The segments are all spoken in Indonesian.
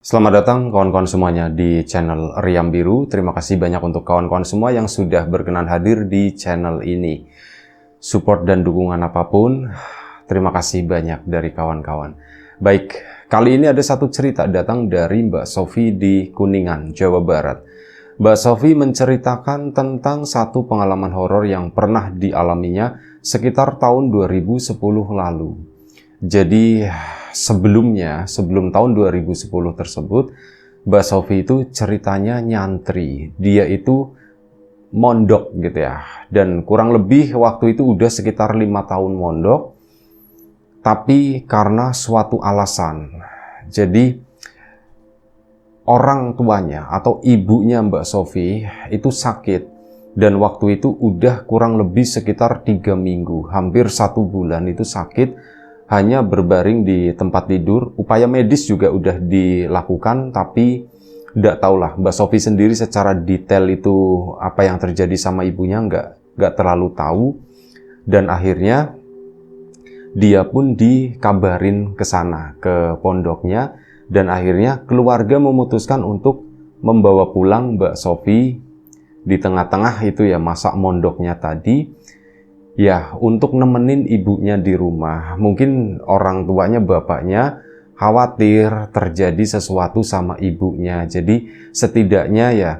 Selamat datang kawan-kawan semuanya di channel Riam Biru. Terima kasih banyak untuk kawan-kawan semua yang sudah berkenan hadir di channel ini. Support dan dukungan apapun, terima kasih banyak dari kawan-kawan. Baik, kali ini ada satu cerita datang dari Mbak Sofi di Kuningan, Jawa Barat. Mbak Sofi menceritakan tentang satu pengalaman horor yang pernah dialaminya sekitar tahun 2010 lalu. Jadi sebelum tahun 2010 tersebut, Mbak Sofi itu ceritanya nyantri. Dia itu mondok gitu ya. Dan kurang lebih waktu itu udah sekitar 5 tahun mondok. Tapi karena suatu alasan. Jadi orang tuanya atau ibunya Mbak Sofi itu sakit. Dan waktu itu udah kurang lebih sekitar 3 minggu. Hampir 1 bulan itu sakit. Hanya berbaring di tempat tidur, upaya medis juga udah dilakukan, tapi nggak tahulah Mbak Sofi sendiri secara detail itu apa yang terjadi sama ibunya nggak terlalu tahu, dan akhirnya dia pun dikabarin ke sana, ke pondoknya, dan akhirnya keluarga memutuskan untuk membawa pulang Mbak Sofi di tengah-tengah itu ya masa mondoknya tadi. Ya, untuk nemenin ibunya di rumah. Mungkin orang tuanya, bapaknya, khawatir terjadi sesuatu sama ibunya. Jadi, setidaknya ya,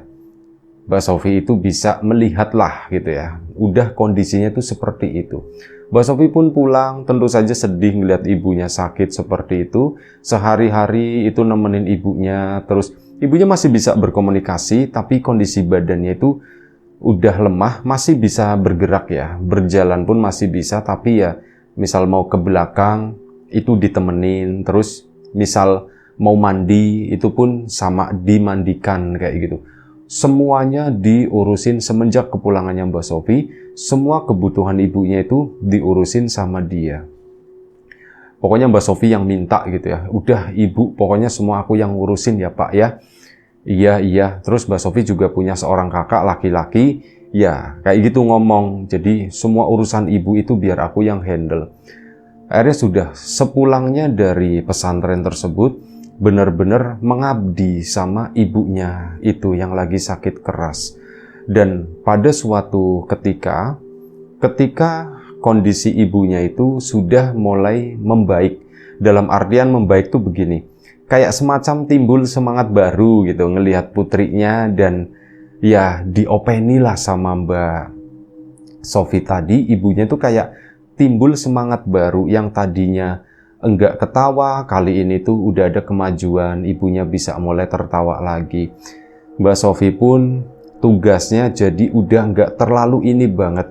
Mbak Sofi itu bisa melihatlah gitu ya. Udah kondisinya itu seperti itu. Mbak Sofi pun pulang, tentu saja sedih ngeliat ibunya sakit seperti itu. Sehari-hari itu nemenin ibunya, terus ibunya masih bisa berkomunikasi, tapi kondisi badannya itu udah lemah, masih bisa bergerak ya, berjalan pun masih bisa, tapi ya misal mau ke belakang itu ditemenin, terus misal mau mandi itu pun sama dimandikan kayak gitu. Semuanya diurusin semenjak kepulangannya Mbak Sofi, semua kebutuhan ibunya itu diurusin sama dia. Pokoknya Mbak Sofi yang minta gitu ya, udah ibu pokoknya semua aku yang ngurusin ya Pak ya. Iya. Terus Mbak Sofi juga punya seorang kakak laki-laki. Ya, kayak gitu ngomong. Jadi semua urusan ibu itu biar aku yang handle. Akhirnya sudah sepulangnya dari pesantren tersebut, benar-benar mengabdi sama ibunya itu yang lagi sakit keras. Dan pada suatu ketika kondisi ibunya itu sudah mulai membaik. Dalam artian membaik tuh begini. Kayak semacam timbul semangat baru gitu ngelihat putrinya, dan ya diopeni lah sama Mbak Sofi tadi. Ibunya tuh kayak timbul semangat baru yang tadinya enggak ketawa, kali ini tuh udah ada kemajuan, ibunya bisa mulai tertawa lagi. Mbak Sofi pun tugasnya jadi udah enggak terlalu ini banget,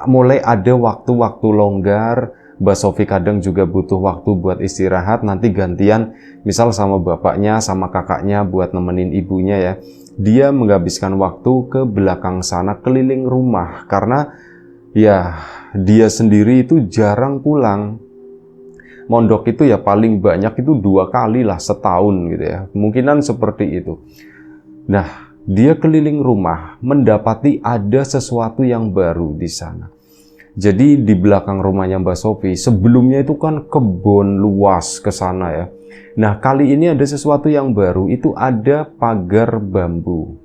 mulai ada waktu-waktu longgar. Mbak Sofi kadang juga butuh waktu buat istirahat, nanti gantian misal sama bapaknya, sama kakaknya buat nemenin ibunya ya. Dia menghabiskan waktu ke belakang sana keliling rumah, karena ya dia sendiri itu jarang pulang. Mondok itu ya paling banyak itu 2 kali lah setahun gitu ya, kemungkinan seperti itu. Nah, dia keliling rumah, mendapati ada sesuatu yang baru di sana. Jadi di belakang rumahnya Mbak Sofi, sebelumnya itu kan kebun luas ke sana ya. Nah, kali ini ada sesuatu yang baru, itu ada pagar bambu.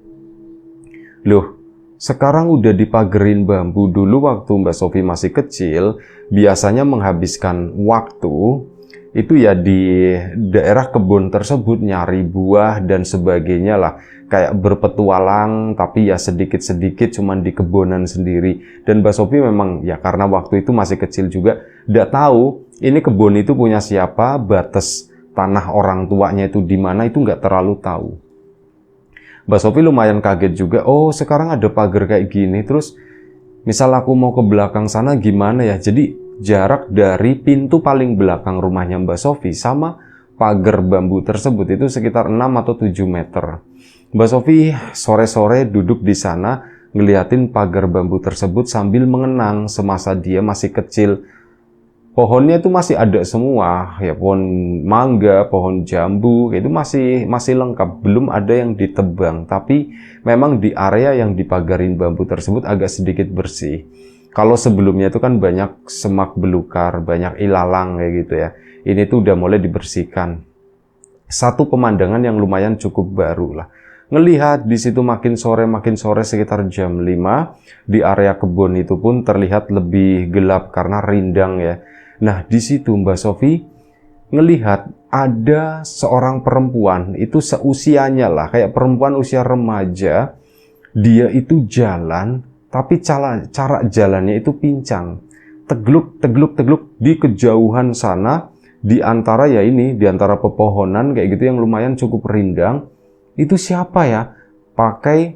Loh, sekarang udah dipagerin bambu. Dulu waktu Mbak Sofi masih kecil, biasanya menghabiskan waktu itu ya di daerah kebun tersebut nyari buah dan sebagainya lah, kayak berpetualang, tapi ya sedikit-sedikit cuman di kebonan sendiri. Dan Mbak Sofi memang ya karena waktu itu masih kecil juga nggak tahu ini kebun itu punya siapa, batas tanah orang tuanya itu di mana itu nggak terlalu tahu. Mbak Sofi lumayan kaget juga, oh sekarang ada pagar kayak gini, terus misal aku mau ke belakang sana gimana ya. Jadi jarak dari pintu paling belakang rumahnya Mbak Sofi sama pagar bambu tersebut itu sekitar 6 atau 7 meter. Mbak Sofi sore-sore duduk di sana ngeliatin pagar bambu tersebut sambil mengenang semasa dia masih kecil. Pohonnya itu masih ada semua, ya pohon mangga, pohon jambu, itu masih lengkap, belum ada yang ditebang. Tapi memang di area yang dipagarin bambu tersebut agak sedikit bersih. Kalau sebelumnya itu kan banyak semak belukar, banyak ilalang kayak gitu ya. Ini tuh udah mulai dibersihkan. satu pemandangan yang lumayan cukup baru lah. Ngelihat di situ makin sore sekitar jam 5, di area kebun itu pun terlihat lebih gelap karena rindang ya. Nah, di situ Mbak Sofi ngelihat ada seorang perempuan, itu seusianya lah, kayak perempuan usia remaja. Dia itu jalan, tapi cara jalannya itu pincang. Tegluk di kejauhan sana, di antara di antara pepohonan kayak gitu yang lumayan cukup rindang. Itu siapa ya? Pakai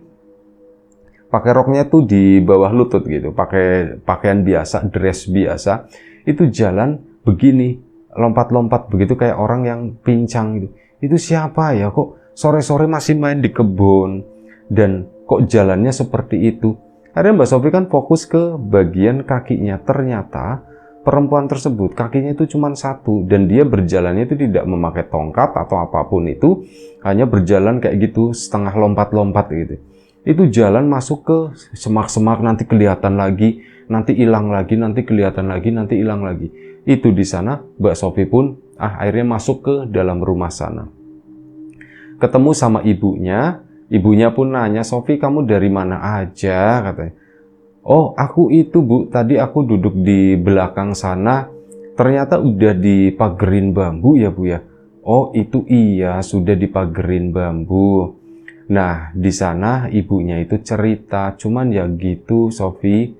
roknya tuh di bawah lutut gitu, pakai pakaian biasa, dress biasa. Itu jalan begini, lompat-lompat begitu kayak orang yang pincang gitu. Itu siapa ya? Kok sore-sore masih main di kebun dan kok jalannya seperti itu? Akhirnya Mbak Sofi kan fokus ke bagian kakinya. Ternyata perempuan tersebut kakinya itu cuma satu dan dia berjalannya itu tidak memakai tongkat atau apapun itu, hanya berjalan kayak gitu setengah lompat-lompat gitu. Itu jalan masuk ke semak-semak, nanti kelihatan lagi, nanti hilang lagi, nanti kelihatan lagi, nanti hilang lagi. Itu di sana Mbak Sofi pun akhirnya masuk ke dalam rumah sana. Ketemu sama ibunya, ibunya pun nanya, "Sofi, kamu dari mana aja?" katanya. "Oh, aku itu Bu, tadi aku duduk di belakang sana, ternyata udah dipagerin bambu ya Bu ya." "Oh, itu iya, sudah dipagerin bambu." Nah, di sana ibunya itu cerita, cuman ya gitu Sofi,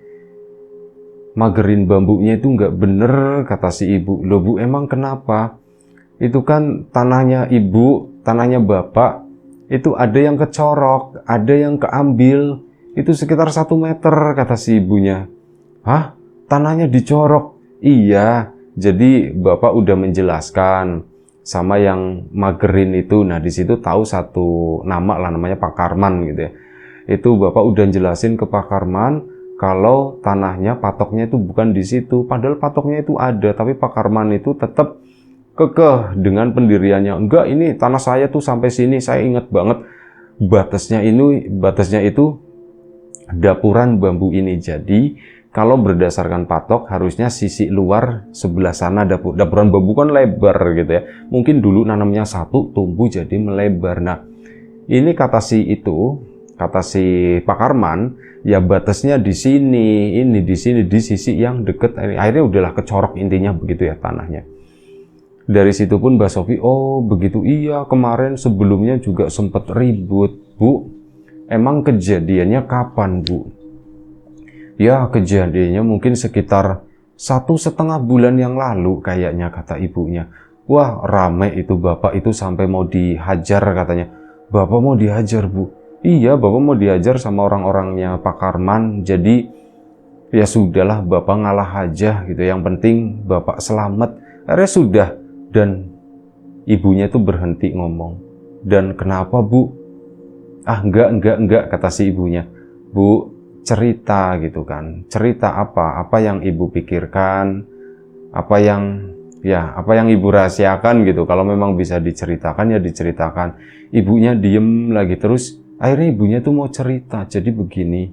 magerin bambunya itu nggak bener, kata si ibu. "Loh Bu, emang kenapa?" "Itu kan tanahnya ibu, tanahnya bapak, itu ada yang kecorok, ada yang keambil. Itu sekitar 1 meter," kata si ibunya. "Hah? Tanahnya dicorok?" "Iya, jadi bapak udah menjelaskan sama yang magerin itu." Nah, di situ tahu satu nama lah, namanya Pak Karman gitu ya. Itu bapak udah jelasin ke Pak Karman kalau tanahnya, patoknya itu bukan di situ. Padahal patoknya itu ada, tapi Pak Karman itu tetap kekeh dengan pendiriannya. "Enggak, ini tanah saya tuh sampai sini, saya ingat banget batasnya itu dapuran bambu ini. Jadi kalau berdasarkan patok harusnya sisi luar sebelah sana dapuran bambu kan lebar gitu ya. Mungkin dulu nanamnya satu, tumbuh jadi melebar." Nah, ini kata si Pak Karman, ya batasnya di sini, ini di sini, di sisi yang deket. Akhirnya udahlah kecorok intinya begitu ya tanahnya. Dari situ pun Mbak Sofi, "Oh begitu, iya kemarin sebelumnya juga sempat ribut Bu." "Emang kejadiannya kapan Bu?" "Ya kejadiannya mungkin sekitar 1,5 bulan yang lalu kayaknya," kata ibunya. "Wah rame itu bapak itu sampai mau dihajar katanya." "Bapak mau dihajar Bu?" "Iya, bapak mau dihajar sama orang-orangnya Pak Karman. Jadi ya sudahlah, bapak ngalah aja gitu, yang penting bapak selamat." Akhirnya sudah. Dan ibunya tuh berhenti ngomong. "Dan kenapa Bu?" "Ah enggak," kata si ibunya. "Bu, cerita gitu kan. Cerita apa? Apa yang ibu pikirkan? Apa yang ibu rahasiakan gitu. Kalau memang bisa diceritakan ya diceritakan." Ibunya diem lagi terus. Akhirnya ibunya tuh mau cerita. Jadi begini.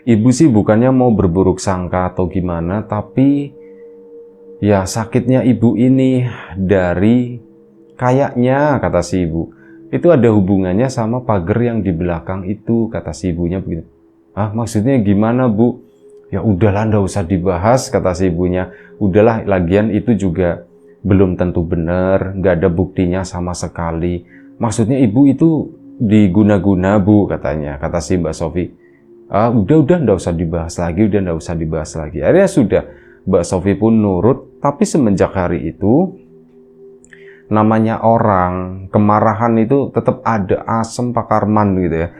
Ibu sih bukannya mau berburuk sangka atau gimana, tapi ya sakitnya ibu ini dari, kayaknya kata si ibu, itu ada hubungannya sama pagar yang di belakang itu, kata si ibunya begitu. "Ah, maksudnya gimana Bu?" "Ya udahlah, nggak usah dibahas," kata si ibunya. "Udahlah, lagian itu juga belum tentu benar, nggak ada buktinya sama sekali. Maksudnya ibu itu diguna-guna Bu," katanya, kata si Mbak Sofi. "Ah, udah nggak usah dibahas lagi, udah nggak usah dibahas lagi." Akhirnya sudah, Mbak Sofi pun nurut. Tapi semenjak hari itu, namanya orang, kemarahan itu tetap ada, asem Pak Karman gitu ya.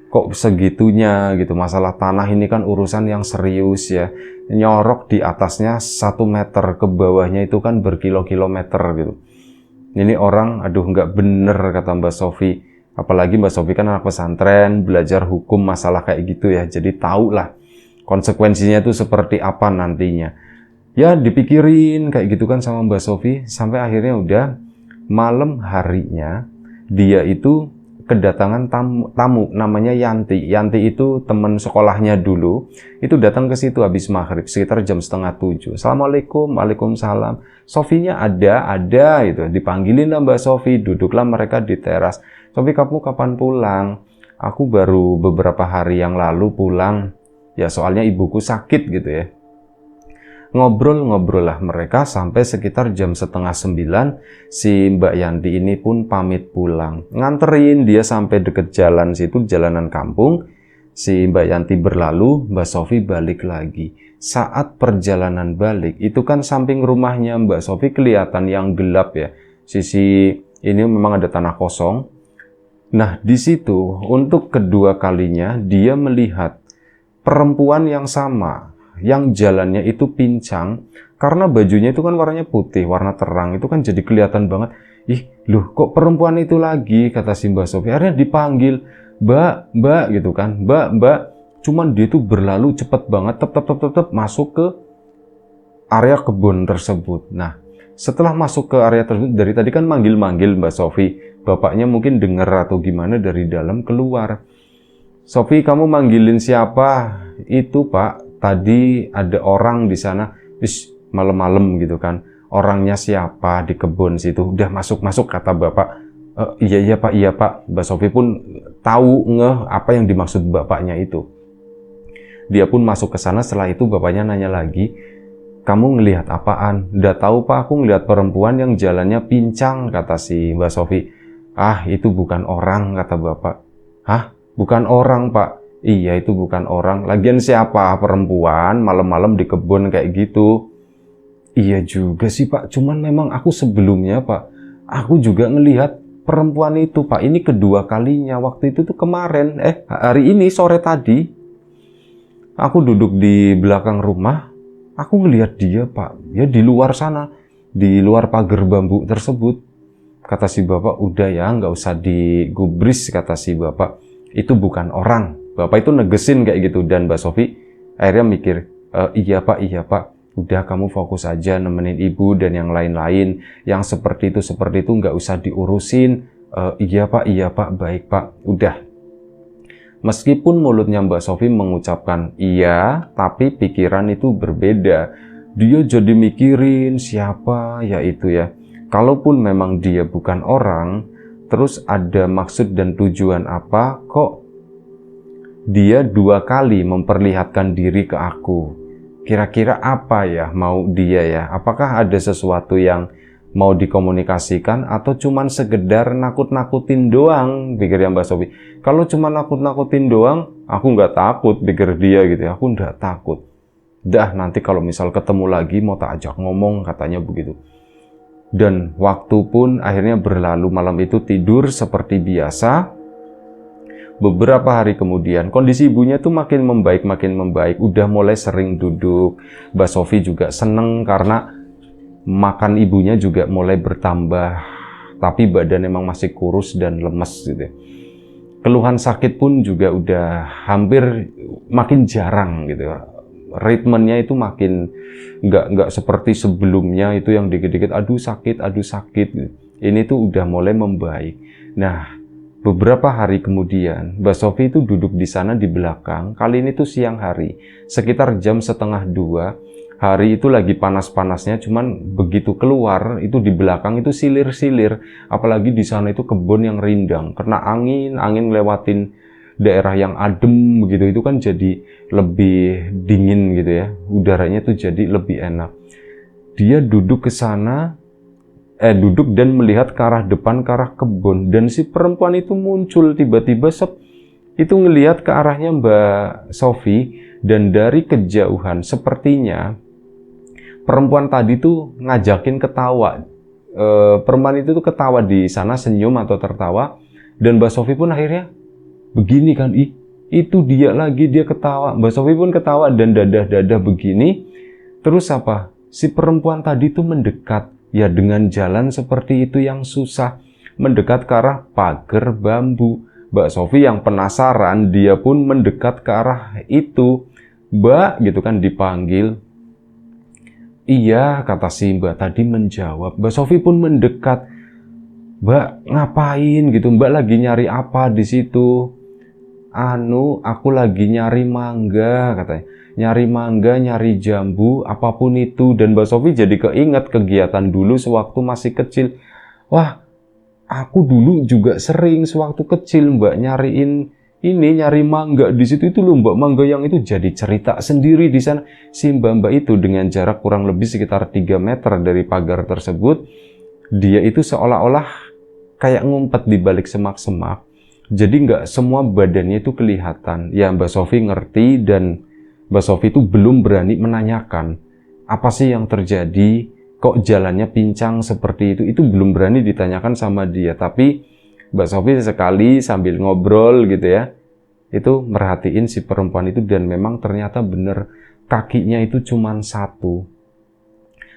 Kok segitunya gitu, masalah tanah ini kan urusan yang serius ya. Nyorok di atasnya 1 meter, ke bawahnya itu kan berkilo-kilometer gitu. Ini orang, aduh nggak bener kata Mbak Sofi. Apalagi Mbak Sofi kan anak pesantren, belajar hukum masalah kayak gitu ya. Jadi tahulah konsekuensinya itu seperti apa nantinya. Ya dipikirin kayak gitu kan sama Mbak Sofi, sampai akhirnya udah malam harinya dia itu kedatangan tamu namanya Yanti. Yanti itu teman sekolahnya dulu, itu datang ke situ habis maghrib sekitar jam 6:30. Assalamualaikum, waalaikumsalam. Sofinya ada itu. Dipanggilin lah Mbak Sofi, duduklah mereka di teras. Sofi, kamu kapan pulang? Aku baru beberapa hari yang lalu pulang. Ya soalnya ibuku sakit gitu ya. Ngobrol lah mereka sampai sekitar jam 8:30. Si Mbak Yanti ini pun pamit pulang. Nganterin dia sampai deket jalan situ, jalanan kampung. Si Mbak Yanti berlalu, Mbak Sofi balik lagi. Saat perjalanan balik, itu kan samping rumahnya Mbak Sofi kelihatan yang gelap ya. Sisi ini memang ada tanah kosong. Nah, di situ untuk kedua kalinya dia melihat perempuan yang sama, yang jalannya itu pincang, karena bajunya itu kan warnanya putih, warna terang, itu kan jadi kelihatan banget. Ih, loh kok perempuan itu lagi, kata si Mbak Sofi. Akhirnya dipanggil, Mbak gitu kan, Mbak. Cuman dia tuh berlalu cepet banget, tep, masuk ke area kebun tersebut. Nah, setelah masuk ke area tersebut, dari tadi kan manggil-manggil Mbak Sofi, bapaknya mungkin denger atau gimana dari dalam keluar. Sofi, kamu manggilin siapa? Itu Pak, tadi ada orang di sana, malam-malam gitu kan. Orangnya siapa di kebun situ? Udah masuk kata bapak. Iya Pak. Mbak Sofi pun tahu apa yang dimaksud bapaknya itu. Dia pun masuk ke sana. Setelah itu bapaknya nanya lagi, kamu ngelihat apaan? Udah tahu Pak, aku ngelihat perempuan yang jalannya pincang, kata si Mbak Sofi. Ah, itu bukan orang, kata bapak. Hah? Bukan orang Pak? Iya, itu bukan orang. Lagian siapa perempuan malam-malam di kebun kayak gitu? Iya juga sih Pak, cuman memang aku sebelumnya Pak, aku juga ngelihat perempuan itu Pak. Ini kedua kalinya. Waktu itu tuh kemarin, hari ini sore tadi, aku duduk di belakang rumah, aku ngelihat dia Pak. Ya di luar sana, di luar pagar bambu tersebut. Kata si bapak, udah ya, nggak usah digubris, kata si bapak. Itu bukan orang. Bapak itu negesin kayak gitu. Dan Mbak Sofi akhirnya mikir, iya Pak, udah kamu fokus aja nemenin ibu dan yang lain-lain. Yang seperti itu nggak usah diurusin. Iya Pak, baik Pak. Udah. Meskipun mulutnya Mbak Sofi mengucapkan iya, tapi pikiran itu berbeda. Dia jadi mikirin siapa ya itu ya. Kalaupun memang dia bukan orang, terus ada maksud dan tujuan apa, kok dia dua kali memperlihatkan diri ke aku? Kira-kira apa ya mau dia ya? Apakah ada sesuatu yang mau dikomunikasikan atau cuman sekedar nakut-nakutin doang, pikirnya Mbak Sofi. Kalau cuma nakut-nakutin doang, aku nggak takut, pikir dia gitu ya. Aku nggak takut. Dah, nanti kalau misal ketemu lagi mau tak ajak ngomong, katanya begitu. Dan waktu pun akhirnya berlalu, malam itu tidur seperti biasa. Beberapa hari kemudian, kondisi ibunya tuh makin membaik. Udah mulai sering duduk. Mbak Sofi juga seneng karena makan ibunya juga mulai bertambah. Tapi badan emang masih kurus dan lemes gitu. Keluhan sakit pun juga udah hampir makin jarang gitu. Ritmennya itu makin nggak seperti sebelumnya itu yang dikit-dikit aduh sakit gitu. Ini tuh udah mulai membaik. Nah, beberapa hari kemudian Mbak Sofi itu duduk di sana di belakang. Kali ini tuh siang hari, sekitar jam 1:30. Hari itu lagi panas-panasnya, cuman begitu keluar itu di belakang itu silir-silir. Apalagi di sana itu kebun yang rindang, kena angin lewatin daerah yang adem begitu, itu kan jadi lebih dingin gitu ya, udaranya tuh jadi lebih enak. Dia duduk ke sana, duduk dan melihat ke arah depan, ke arah kebun, dan si perempuan itu muncul tiba-tiba, itu ngelihat ke arahnya Mbak Sofi, dan dari kejauhan sepertinya perempuan tadi tuh ngajakin ketawa. Perempuan itu tuh ketawa di sana, senyum atau tertawa, dan Mbak Sofi pun akhirnya begini kan, itu dia lagi, dia ketawa. Mbak Sofi pun ketawa dan dadah begini. Terus apa? Si perempuan tadi tuh mendekat, ya dengan jalan seperti itu yang susah, mendekat ke arah pagar bambu. Mbak Sofi yang penasaran, dia pun mendekat ke arah itu. Mbak, gitu kan, dipanggil. Iya, kata si Mbak tadi menjawab. Mbak Sofi pun mendekat. "Mbak, ngapain gitu? Mbak lagi nyari apa di situ?" Aku lagi nyari mangga," katanya. "Nyari mangga, nyari jambu, apapun itu." Dan Mbak Sofi jadi keinget kegiatan dulu sewaktu masih kecil. Wah, aku dulu juga sering sewaktu kecil, Mbak, nyari mangga di situ itu loh, Mbak, mangga yang itu. Jadi cerita sendiri di sana. Si Mbak-mbak itu dengan jarak kurang lebih sekitar 3 meter dari pagar tersebut, dia itu seolah-olah kayak ngumpet di balik semak-semak. Jadi nggak semua badannya itu kelihatan. Ya, Mbak Sofi ngerti dan Mbak Sofi itu belum berani menanyakan apa sih yang terjadi, kok jalannya pincang seperti itu. Itu belum berani ditanyakan sama dia. Tapi Mbak Sofi sekali sambil ngobrol gitu ya, itu merhatiin si perempuan itu dan memang ternyata bener kakinya itu cuman satu.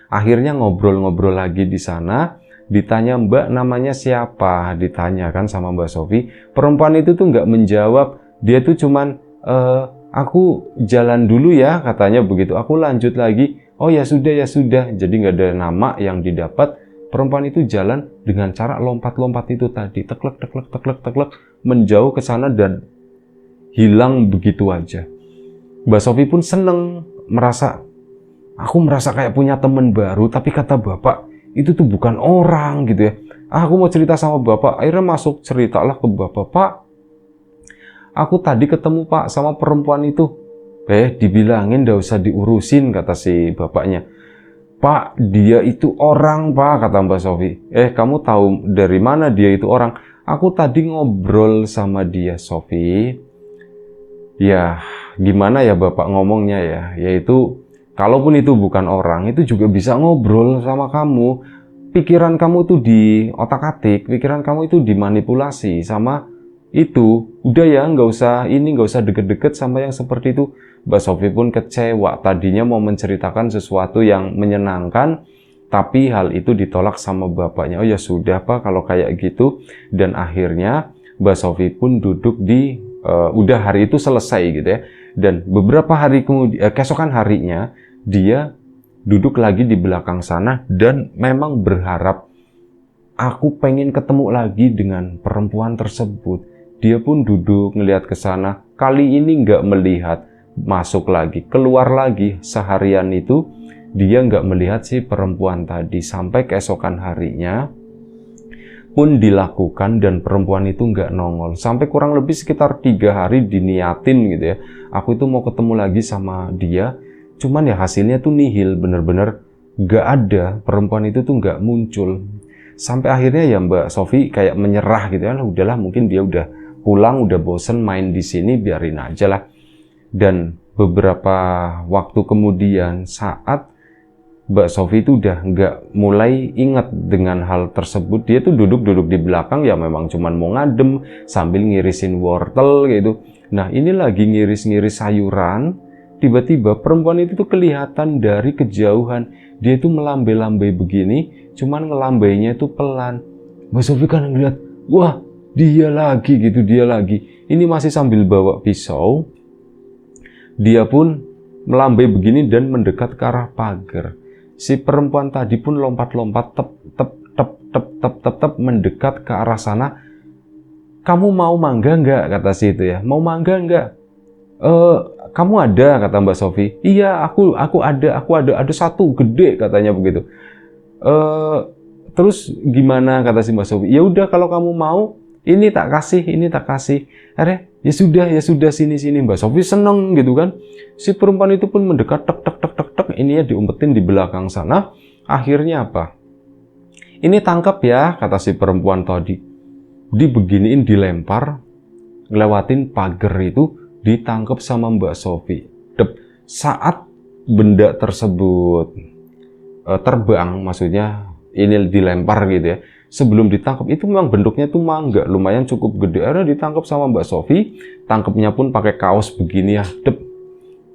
Akhirnya ngobrol-ngobrol lagi di sana, ditanya, "Mbak, namanya siapa?" Ditanya kan sama Mbak Sofi. Perempuan itu tuh nggak menjawab, dia tuh cuman, "Aku jalan dulu ya," katanya begitu. "Aku lanjut lagi." "Oh ya sudah, ya sudah." Jadi nggak ada nama yang didapat. Perempuan itu jalan dengan cara lompat-lompat itu tadi, teklek, teklek, teklek, teklek, menjauh ke sana dan hilang begitu aja. Mbak Sofi pun seneng, aku merasa kayak punya teman baru, tapi kata bapak, itu tuh bukan orang gitu ya. Aku mau cerita sama bapak, akhirnya masuk ceritalah ke bapak. "Pak, aku tadi ketemu Pak sama perempuan itu." Dibilangin gak usah diurusin, kata si bapaknya. "Pak, dia itu orang Pak," kata Mbak Sofi. "Kamu tahu dari mana dia itu orang?" "Aku tadi ngobrol sama dia, Sofi." Ya, gimana ya bapak ngomongnya ya, yaitu kalaupun itu bukan orang, itu juga bisa ngobrol sama kamu. Pikiran kamu tuh di otak-atik, pikiran kamu itu dimanipulasi sama itu. Udah ya, nggak usah deket-deket sama yang seperti itu. Mbak Sofi pun kecewa. Tadinya mau menceritakan sesuatu yang menyenangkan, tapi hal itu ditolak sama bapaknya. "Oh ya sudah Pak, kalau kayak gitu." Dan akhirnya Mbak Sofi pun duduk udah hari itu selesai gitu ya. Dan beberapa hari kemudian, keesokan harinya, dia duduk lagi di belakang sana dan memang berharap, "Aku pengen ketemu lagi dengan perempuan tersebut." Dia pun duduk ngelihat ke sana. Kali ini nggak melihat, masuk lagi, keluar lagi. Seharian itu dia nggak melihat si perempuan tadi. Sampai keesokan harinya pun dilakukan dan perempuan itu nggak nongol. Sampai kurang lebih sekitar 3 hari diniatin gitu ya. Aku itu mau ketemu lagi sama dia. Cuman ya hasilnya tuh nihil, bener-bener nggak ada. Perempuan itu tuh nggak muncul. Sampai akhirnya ya Mbak Sofi kayak menyerah gitu ya. Udahlah, mungkin dia udah pulang, udah bosen main di sini, biarin aja lah. Dan beberapa waktu kemudian, saat Mbak Sofi itu udah nggak mulai ingat dengan hal tersebut, dia tuh duduk-duduk di belakang ya memang cuman mau ngadem sambil ngirisin wortel gitu. Nah, ini lagi ngiris-ngiris sayuran, tiba-tiba perempuan itu tuh kelihatan dari kejauhan. Dia tuh melambai-lambai begini, cuman ngelambainya itu pelan. Mbak Sofi kan ngeliat, wah dia lagi gitu, dia lagi. Ini masih sambil bawa pisau. Dia pun melambai begini dan mendekat ke arah pagar. Si perempuan tadi pun lompat-lompat, tep, mendekat ke arah sana. "Kamu mau mangga nggak?" kata si itu ya. "Mau mangga nggak?" "Kamu ada?" kata Mbak Sofi. "Iya, aku ada satu gede," katanya begitu. "Terus gimana?" kata si Mbak Sofi. "Ya udah, kalau kamu mau, ini tak kasih. Ya sudah, sini. Mbak Sofi seneng gitu kan. Si perempuan itu pun mendekat, tek, ini ya diumpetin di belakang sana. Akhirnya apa? "Ini tangkap ya," kata si perempuan tadi. Dibeginiin, dilempar, ngelewatin pagar itu, ditangkap sama Mbak Sofi. Saat benda tersebut terbang, maksudnya ini dilempar gitu ya. Sebelum ditangkap itu memang bentuknya tuh mangga, lumayan cukup gede. Akhirnya ditangkap sama Mbak Sofi, tangkapnya pun pakai kaos begini ya.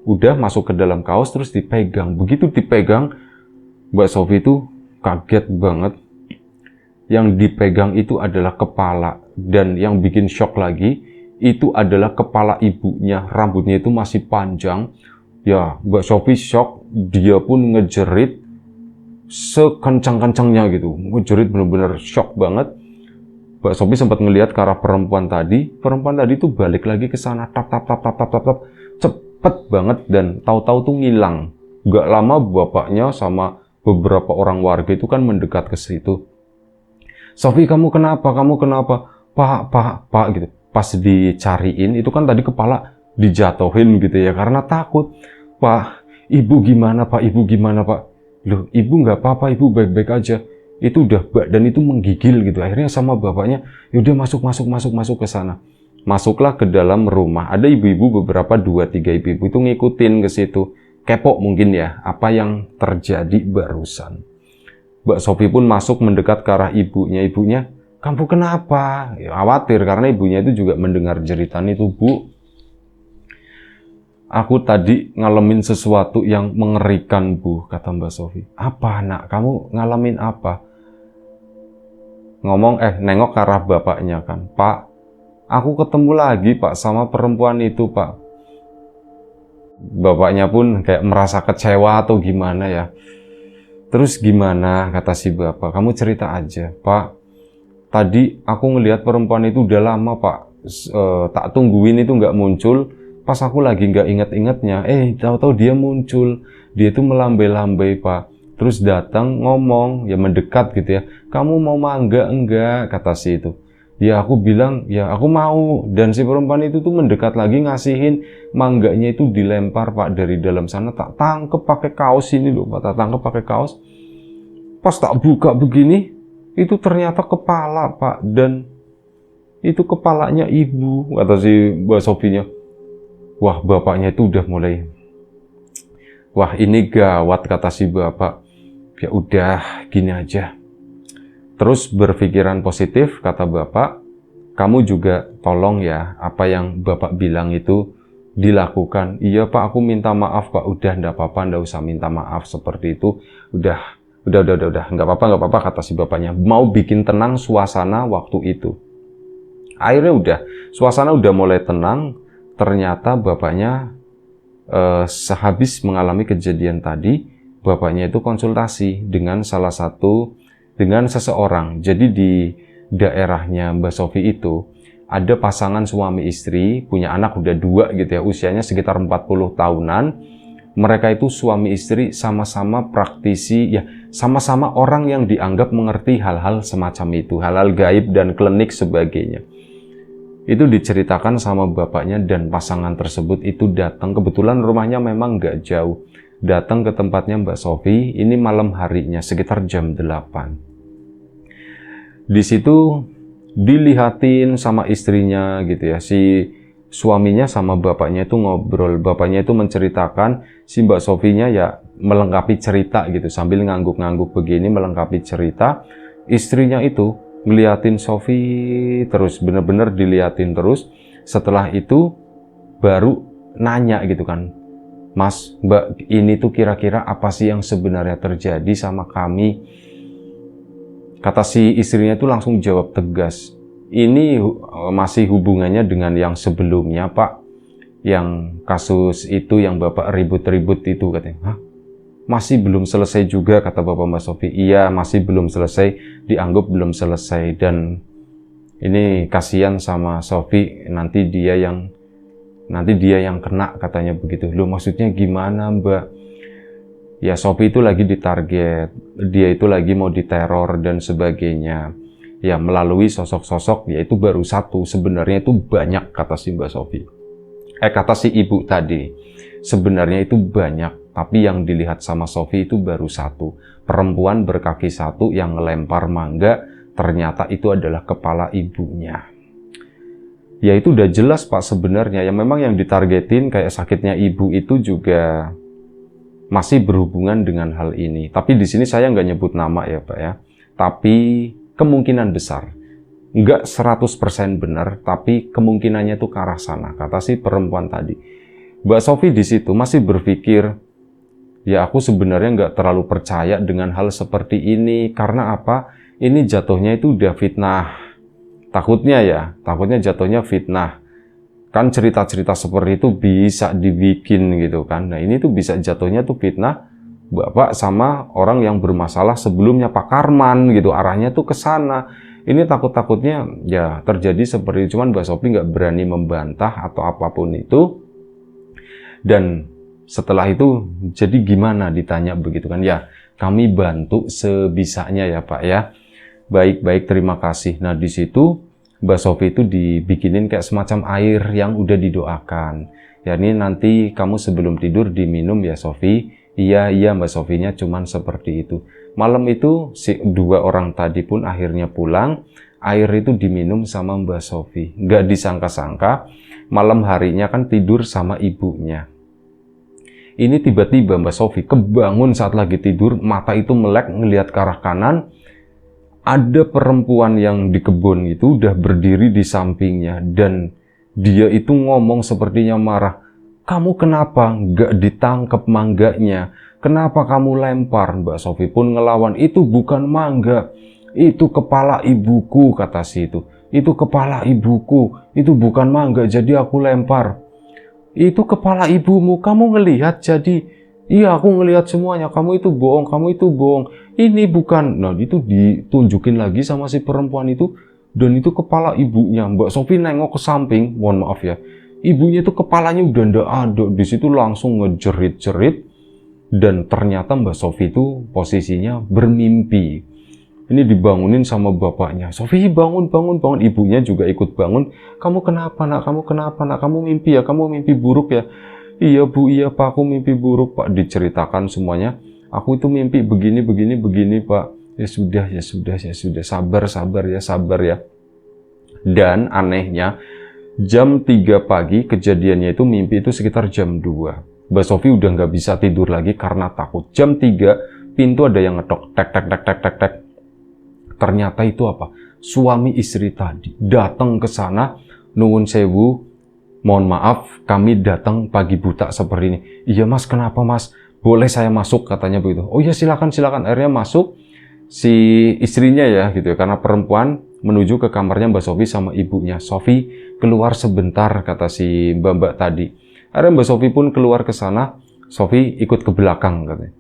Udah masuk ke dalam kaos terus dipegang. Begitu dipegang, Mbak Sofi itu kaget banget. Yang dipegang itu adalah kepala, dan yang bikin shock lagi itu adalah kepala ibunya. Rambutnya itu masih panjang. Ya, Mbak Sofi shock, dia pun ngejerit sekencang-kencangnya gitu. Ngejerit bener-bener shock banget. Mbak Sofi sempat ngelihat ke arah perempuan tadi tuh balik lagi ke sana, tap tap tap tap tap tap tap, cepet banget, dan tahu-tahu tuh ngilang. Gak lama bapaknya sama beberapa orang warga itu kan mendekat ke situ. Sofi, kamu kenapa? Kamu kenapa? Pak, gitu. Pas dicariin, itu kan tadi kepala dijatuhin gitu ya, karena takut. Pak, ibu gimana Pak? Ibu gimana Pak? Loh, ibu nggak apa-apa, ibu baik-baik aja. Itu udah dan itu menggigil gitu. Akhirnya sama bapaknya, yaudah masuk ke sana. Masuklah ke dalam rumah. Ada ibu-ibu, beberapa 2-3 ibu-ibu itu ngikutin ke situ. Kepo mungkin ya, apa yang terjadi barusan. Mbak Sofi pun masuk mendekat ke arah ibunya. Ibunya, kamu kenapa? Ya, khawatir karena ibunya itu juga mendengar jeritan itu. Bu, aku tadi ngalamin sesuatu yang mengerikan, Bu, kata Mbak Sofi. Apa, nak? Kamu ngalamin apa? Nengok ke arah bapaknya kan. Pak, aku ketemu lagi, Pak, sama perempuan itu, Pak. Bapaknya pun kayak merasa kecewa atau gimana ya. Terus gimana, kata si bapak, kamu cerita aja. Pak, tadi aku ngelihat perempuan itu udah lama, Pak. Tak tungguin itu nggak muncul. Pas aku lagi nggak inget-ingetnya, tahu-tahu dia muncul. Dia itu melambai-lambai, Pak. Terus datang ngomong, ya mendekat gitu ya. Kamu mau mangga enggak, kata si itu. Ya aku bilang, ya aku mau. Dan si perempuan itu tuh mendekat lagi ngasihin mangganya itu dilempar, Pak, dari dalam sana. Tak tangkep pakai kaos ini loh, Pak. Tak tangkep pakai kaos. Pas tak buka begini, itu ternyata kepala, Pak. Dan itu kepalanya ibu, kata si Mbak Sofinya. Wah, bapaknya itu udah mulai, wah ini gawat, kata si bapak. Ya udah, gini aja. Terus berpikiran positif, kata bapak, kamu juga tolong ya, apa yang bapak bilang itu dilakukan. Iya Pak, aku minta maaf Pak. Udah, enggak apa-apa, enggak usah minta maaf seperti itu. Udah, enggak apa-apa, kata si bapaknya. Mau bikin tenang suasana waktu itu. Akhirnya udah, suasana udah mulai tenang. Ternyata bapaknya sehabis mengalami kejadian tadi, bapaknya itu konsultasi dengan seseorang. Jadi di daerahnya Mbak Sofi itu ada pasangan suami istri, punya anak udah 2 gitu ya, usianya sekitar 40 tahunan. Mereka itu suami istri sama-sama praktisi, ya sama-sama orang yang dianggap mengerti hal-hal semacam itu, hal-hal gaib dan klinik sebagainya. Itu diceritakan sama bapaknya, dan pasangan tersebut itu datang, kebetulan rumahnya memang nggak jauh. Datang ke tempatnya Mbak Sofi, ini malam harinya, sekitar jam 8. Di situ dilihatin sama istrinya gitu ya, si suaminya sama bapaknya itu ngobrol. Bapaknya itu menceritakan, si Mbak Sofinya ya melengkapi cerita gitu, sambil ngangguk-ngangguk begini melengkapi cerita. Istrinya itu ngeliatin Sofi terus, bener-bener diliatin terus. Setelah itu baru nanya gitu kan, Mas, Mbak, ini tuh kira-kira apa sih yang sebenarnya terjadi sama kami? Kata si istrinya itu langsung jawab tegas, ini masih hubungannya dengan yang sebelumnya, Pak. Yang kasus itu yang Bapak ribut-ribut itu, katanya. Hah? Masih belum selesai juga, kata Bapak Mbak Sofi. Iya, masih belum selesai, dianggap belum selesai. Dan ini kasihan sama Sofi, nanti dia yang kena, katanya begitu. Loh, maksudnya gimana, Mbak? Ya, Sofi itu lagi ditarget, dia itu lagi mau diteror dan sebagainya. Ya, melalui sosok-sosok, yaitu baru satu, sebenarnya itu banyak, kata si Mbak Sofi. Kata si ibu tadi, sebenarnya itu banyak, tapi yang dilihat sama Sofi itu baru satu. Perempuan berkaki 1 yang ngelempar mangga, ternyata itu adalah kepala ibunya. Ya itu udah jelas Pak sebenarnya, ya memang yang ditargetin kayak sakitnya ibu itu juga masih berhubungan dengan hal ini. Tapi di sini saya nggak nyebut nama ya Pak ya. Tapi kemungkinan besar, nggak 100% benar, tapi kemungkinannya itu ke arah sana, kata si perempuan tadi. Mbak Sofi di situ masih berpikir, ya aku sebenarnya nggak terlalu percaya dengan hal seperti ini. Karena apa? Ini jatuhnya itu udah fitnah. Takutnya jatuhnya fitnah. Kan cerita-cerita seperti itu bisa dibikin gitu kan. Nah ini tuh bisa jatuhnya tuh fitnah Bapak sama orang yang bermasalah sebelumnya, Pak Karman gitu. Arahnya tuh ke sana. Ini takut-takutnya ya terjadi seperti itu, cuman Mbak Sofi nggak berani membantah atau apapun itu. Dan setelah itu, jadi gimana ditanya begitu kan? Ya, kami bantu sebisanya ya Pak ya. Baik, terima kasih. Nah di situ Mbak Sofi itu dibikinin kayak semacam air yang udah didoakan. Ya ini nanti kamu sebelum tidur diminum ya Sofi. Iya Mbak Sofinya cuman seperti itu. Malam itu si dua orang tadi pun akhirnya pulang. Air itu diminum sama Mbak Sofi. Nggak disangka-sangka malam harinya kan tidur sama ibunya. Ini tiba-tiba Mbak Sofi kebangun saat lagi tidur, mata itu melek ngelihat ke arah kanan. Ada perempuan yang di kebun itu udah berdiri di sampingnya dan dia itu ngomong sepertinya marah. Kamu kenapa nggak ditangkap mangganya? Kenapa kamu lempar? Mbak Sofi pun ngelawan. Itu bukan mangga. Itu kepala ibuku, kata si itu. Itu kepala ibuku. Itu bukan mangga, jadi aku lempar. Itu kepala ibumu, kamu ngelihat jadi... Iya, aku ngelihat semuanya. Kamu itu bohong, kamu itu bohong. Ini bukan. Nah, itu ditunjukin lagi sama si perempuan itu. Dan itu kepala ibunya. Mbak Sofi nengok ke samping. Mohon maaf ya. Ibunya itu kepalanya udah ndak ada. Di situ langsung ngejerit-jerit. Dan ternyata Mbak Sofi itu posisinya bermimpi. Ini dibangunin sama bapaknya. Sofi bangun. Ibunya juga ikut bangun. Kamu kenapa nak? Kamu kenapa nak? Kamu mimpi ya? Kamu mimpi buruk ya? Iya Bu, iya Pak, aku mimpi buruk Pak. Diceritakan semuanya. Aku itu mimpi begini Pak. Ya sudah. Sabar ya. Dan anehnya, jam 3 pagi kejadiannya itu mimpi itu sekitar jam 2. Mbak Sofi udah nggak bisa tidur lagi karena takut. Jam 3, pintu ada yang ngetok. Tek. Ternyata itu apa? Suami istri tadi datang ke sana, nuwun sewu. Mohon maaf, kami datang pagi buta seperti ini. Iya Mas, kenapa Mas? Boleh saya masuk? Katanya begitu. Oh iya silakan. Akhirnya masuk si istrinya ya gitu ya. Karena perempuan menuju ke kamarnya Mbak Sofi sama ibunya. Sofi keluar sebentar, kata si mbak tadi. Akhirnya Mbak Sofi pun keluar ke sana. Sofi ikut ke belakang katanya.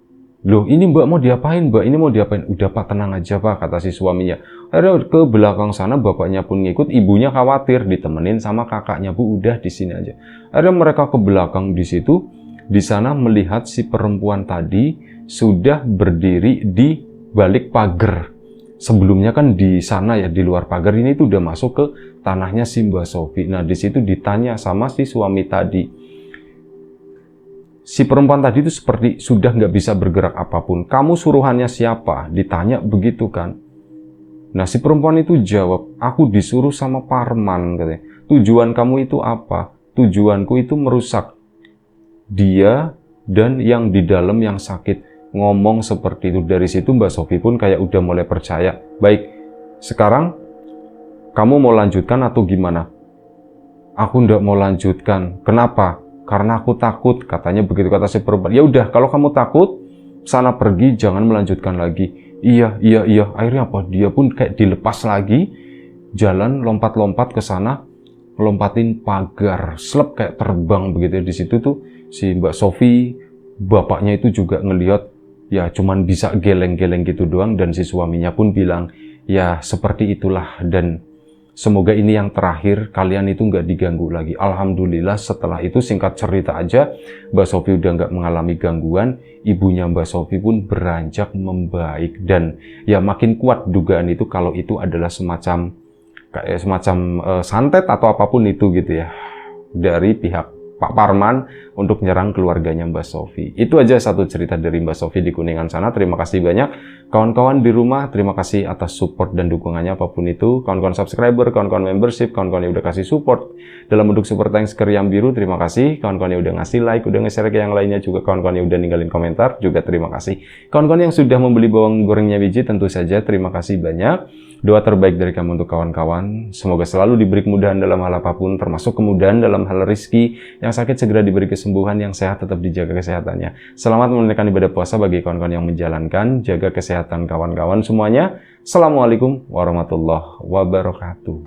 Loh ini Mbak mau diapain Mbak? Ini mau diapain? Udah Pak, tenang aja Pak, kata si suaminya. Akhirnya ke belakang sana, bapaknya pun ngikut, ibunya khawatir ditemenin sama kakaknya. Bu, udah di sini aja. Akhirnya mereka ke belakang di situ, di sana melihat si perempuan tadi sudah berdiri di balik pagar. Sebelumnya kan di sana ya, di luar pagar ini tuh udah masuk ke tanahnya si Mbak Sofi. Nah, di situ ditanya sama si suami tadi. Si perempuan tadi itu seperti sudah nggak bisa bergerak apapun. Kamu suruhannya siapa? Ditanya begitu kan. Nah si perempuan itu jawab, aku disuruh sama Parman katanya. Tujuan kamu itu apa? Tujuanku itu merusak dia dan yang di dalam yang sakit. Ngomong seperti itu. Dari situ Mbak Sofi pun kayak udah mulai percaya. Baik, sekarang kamu mau lanjutkan atau gimana? Aku nggak mau lanjutkan. Kenapa? Karena aku takut, katanya begitu, kata si perempuan. Ya udah, kalau kamu takut, sana pergi, jangan melanjutkan lagi. Iya. Akhirnya apa? Dia pun kayak dilepas lagi, jalan lompat-lompat ke sana, lompatin pagar, slep kayak terbang begitu. Di situ tuh si Mbak Sofi, bapaknya itu juga ngelihat, ya cuman bisa geleng-geleng gitu doang. Dan si suaminya pun bilang, ya seperti itulah dan semoga ini yang terakhir, kalian itu nggak diganggu lagi. Alhamdulillah setelah itu singkat cerita aja, Mbak Sofi udah nggak mengalami gangguan, ibunya Mbak Sofi pun beranjak membaik. Dan ya makin kuat dugaan itu kalau itu adalah semacam santet atau apapun itu gitu ya. Dari pihak Pak Parman untuk nyerang keluarganya Mbak Sofi. Itu aja satu cerita dari Mbak Sofi di Kuningan sana. Terima kasih banyak. Kawan-kawan di rumah, terima kasih atas support dan dukungannya apapun itu. Kawan-kawan subscriber, kawan-kawan membership, kawan-kawan yang udah kasih support dalam bentuk super thanks ke Riam Biru, terima kasih. Kawan-kawan yang udah ngasih like, udah nge-share ke yang lainnya juga. Kawan-kawan yang udah ninggalin komentar, juga terima kasih. Kawan-kawan yang sudah membeli bawang gorengnya biji, tentu saja terima kasih banyak. Doa terbaik dari kami untuk kawan-kawan. Semoga selalu diberi kemudahan dalam hal apapun, termasuk kemudahan dalam hal rezeki. Yang sakit segera diberi kesembuhan, yang sehat tetap dijaga kesehatannya. Selamat menunaikan ibadah puasa bagi kawan-kawan yang menjalankan. Jaga kesehatan kawan-kawan semuanya. Assalamualaikum warahmatullahi wabarakatuh.